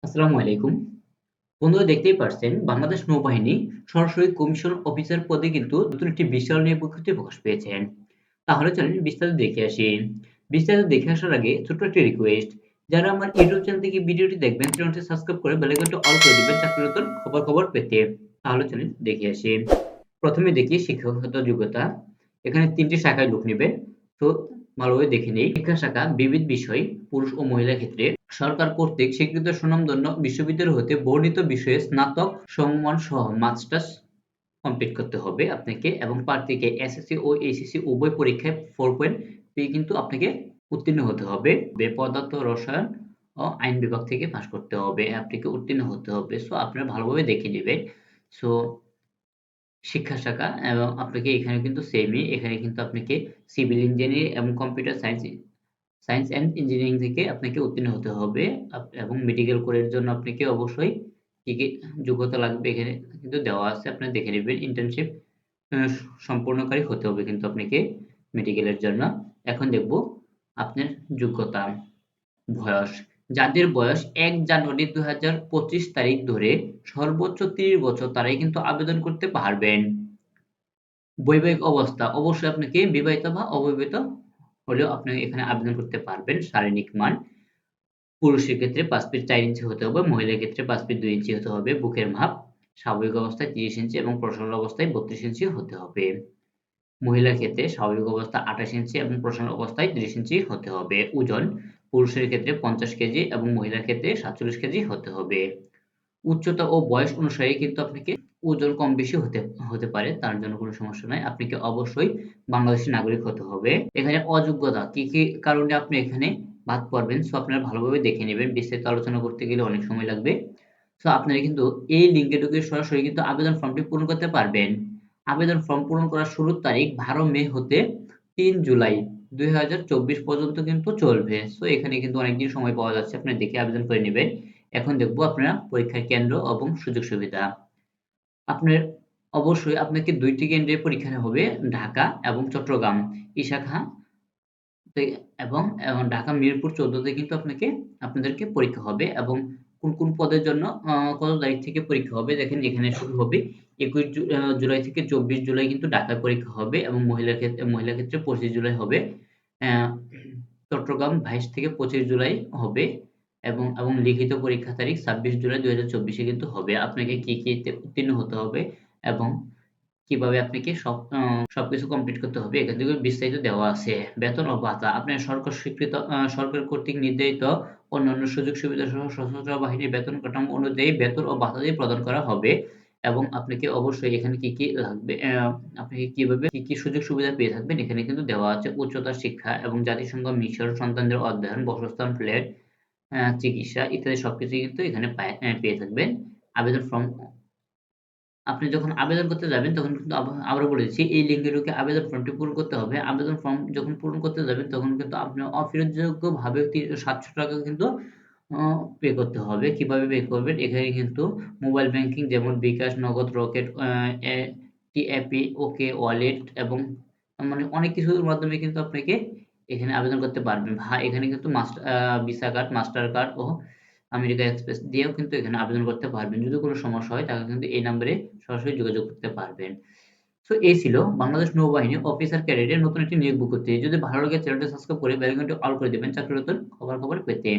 আসসালামু আলাইকুম। বন্ধুরা দেখতেই পারছেন বাংলাদেশ নৌবাহিনী সরাসরি কমিশন অফিসার পদে কিন্তু নতুন একটি বিশাল নিয়োগ বিজ্ঞপ্তি প্রকাশ পেয়েছেন। তাহলে চলেন বিস্তারিত দেখে আসি। বিস্তারিত দেখে আসার আগে ছোট্ট একটি রিকোয়েস্ট, যারা আমার ইউটিউব চ্যানেল থেকে ভিডিওটি দেখবেন চ্যানেলটি সাবস্ক্রাইব করে বেল আইকনটি অল করে দিবেন চাকরির নতুন খবর পেতে। তাহলে চলেন দেখে আসি। প্রথমে দেখি শিক্ষাগত যোগ্যতা। এখানে ৩ টি শাখায় লোক নিবে। তো ভালোভাবে দেখে নেই। শিক্ষা শাখা বিবিধ বিষয়, পুরুষ ও মহিলার ক্ষেত্রে সরকার কর্তৃক স্বীকৃত সুনামধন্য বিশ্ববিদ্যালয় হতে বর্ণিত বিষয়ে স্নাতক সমমান সহ মাস্টার্স কমপ্লিট করতে হবে আপনাকে এবং প্রার্থীকে এসএসসি ও এইচএসসি উভয় পরীক্ষায় 4 পয়েন্ট পেয়ে কিন্তু আপনাকে উত্তীর্ণ হতে হবে। পদার্থ রসায়ন ও আইন বিভাগ থেকে পাস করতে হবে। আপনাকে উত্তীর্ণ হতে হবে। সো আপনারা ভালোভাবে দেখে নিবেন। সো শিক্ষা শাখা এবং আপনাকে এখানে কিন্তু সেমই। এখানে কিন্তু আপনাকে সিভিল ইঞ্জিনিয়ারিং এবং কম্পিউটার সায়েন্স অ্যান্ড ইঞ্জিনিয়ারিং থেকে আপনাকে উত্তীর্ণ হতে হবে। এবং মেডিকেল কোরের জন্য আপনাকে অবশ্যই কি যোগ্যতা লাগবে এখানে কিন্তু দেওয়া আছে। আপনারা দেখে নিবেন। ইন্টার্নশিপ আ সম্পূর্ণকারী হতে হবে কিন্তু আপনাকে মেডিকেলের জন্য। এখন দেখব আপনার যোগ্যতা। বয়স। যাদের বয়স ১ জানুয়ারি ২০২৫ তারিখ ধরে সর্বোচ্চ ৩০ বছর তারাই কিন্তু আবেদন করতে পারবেন। বৈবাহিক অবস্থা অবশ্যই আপনাকে বিবাহিত বা অবিবাহিত হলেও আপনি এখানে আবেদন করতে পারবেন। শারীরিক মান পুরুষের ক্ষেত্রে ৫ ফিট ৪ ইঞ্চি হতে হবে, মহিলার ক্ষেত্রে ৫ ফিট ২ ইঞ্চি হতে হবে। বুকের মাপ স্বাভাবিক অবস্থায় ৩০ ইঞ্চি এবং প্রসারণ অবস্থায় ৩২ ইঞ্চি হতে হবে। মহিলার ক্ষেত্রে স্বাভাবিক অবস্থায় ২৮ ইঞ্চি এবং প্রসারণ অবস্থায় ৩০ ইঞ্চি হতে হবে। ওজন পুরুষের ক্ষেত্রে ৫০ কেজি এবং মহিলার ক্ষেত্রে ৪৭ কেজি হতে হবে। উচ্চতা ও বয়স অনুসারে কিন্তু আপনাকে ওজন কম বেশি হতে হতে পারে। তার জন্য কোনো সমস্যা নাই। আপনাকে অবশ্যই বাংলাদেশী নাগরিক হতে হবে। এখানে অযোগ্যতা কি কারণে আপনি এখানে বাদ পড়বেন? সো আপনারা ভালোভাবে দেখে নিবেন। বিস্তারিত আলোচনা করতে গেলে অনেক সময় লাগবে। সো আপনারা কিন্তু এই লিঙ্কে ঢুকে সরাসরি কিন্তু আবেদন ফর্মটি পূরণ করতে পারবেন। আবেদন ফর্ম পূরণ করার শুরুর তারিখ ১২ মে হতে ৩ জুলাই ২০২৪ পর্যন্ত কিন্তু চলবে। সো এখানে কিন্তু অনেকদিন সময় পাওয়া যাচ্ছে। আপনারা দেখে আবেদন করে নিবেন। এখন দেখব আপনারা পরীক্ষার কেন্দ্র এবং সুযোগ সুবিধা। আপনার অবশ্যই আপনাকে ২ টি কেন্দ্রে পরীক্ষা হবে ঢাকা এবং চট্টগ্রাম। এই শাখা তে এবং ঢাকা মিরপুর ১৪ তে কিন্তু আপনাদেরকে পরীক্ষা হবে এবং কোন পদের জন্য কত তারিখ থেকে পরীক্ষা হবে দেখেন এখানে শুরু হবে ২১ জুলাই থেকে ২৪ জুলাই কিন্তু ঢাকায় পরীক্ষা হবে এবং মহিলার ক্ষেত্রে ২৫ জুলাই হবে। অ্যা চট্টগ্রাম ২২ থেকে ২৫ জুলাই হবে এবং লিখিত পরীক্ষা তারিখ ২৬ জুলাই ২০২৪ এ কিন্তু হবে। আপনাকে কি উত্তীর্ণ হতে হবে এবং কিভাবে আপনাকে সবকিছু কমপ্লিট করতে হবে এখান থেকে বিস্তারিত দেওয়া আছে। বেতন ও ভাতা আপনার সরকার স্বীকৃত সরকার কর্তৃক নির্ধারিত অন্যান্য সুযোগ সুবিধা সহ সশস্ত্র বাহিনীর বেতন কাঠামো অনুযায়ী বেতন ও ভাতাদি প্রদান করা হবে এবং আপনাকে অবশ্যই এখানে কি লাগবে আপনাকে কি সুযোগ সুবিধা পেয়ে থাকবেন এখানে কিন্তু দেওয়া আছে। উচ্চতর শিক্ষা এবং জাতিসংঘ মিশন, সন্তানদের অধ্যয়ন, বাসস্থান, ফ্ল্যাট, চিকিৎসা ইত্যাদি সবকিছুই কিন্তু এখানে পেয়ে থাকবেন। আবেদন ফর্ম আপনি যখন আবেদন করতে যাবেন তখন কিন্তু আবারও বলে দিচ্ছি এই লিঙ্কে ঢুকে আবেদন ফর্মটি পূরণ করতে হবে। আবেদন ফর্ম যখন পূরণ করতে যাবেন তখন কিন্তু আপনি অফেরতযোগ্যভাবে ৳৭০০ কিন্তু অ পে করতে হবে। কিভাবে পে করবেন? এখানে কিন্তু মোবাইল ব্যাংকিং যেমন বিকাশ, নগদ, রকেট, এ টিঅ্যাপি, ওকে ওয়ালেট এবং মানে অনেক কিছুর মাধ্যমে কিন্তু আপনাকে এখানে আবেদন করতে পারবেন। এখানে কিন্তু ভিসা কার্ড, মাস্টার কার্ড ও আমেরিকা এক্সপ্রেস দিয়েও কিন্তু এখানে আবেদন করতে পারবেন। যদি কোন সমস্যা হয় তাহলে কিন্তু এই নাম্বারে সরাসরি যোগাযোগ করতে পারবেন। সো এই ছিল বাংলাদেশ নৌবাহিনী অফিসার ক্যাডেটের নতুন একটি নিয়োগ বিজ্ঞপ্তি। যদি ভালো লাগে চ্যানেলটি সাবস্ক্রাইব করে বেল আইকনটি অল করে দিবেন চাকরির নতুন খবর পেতে।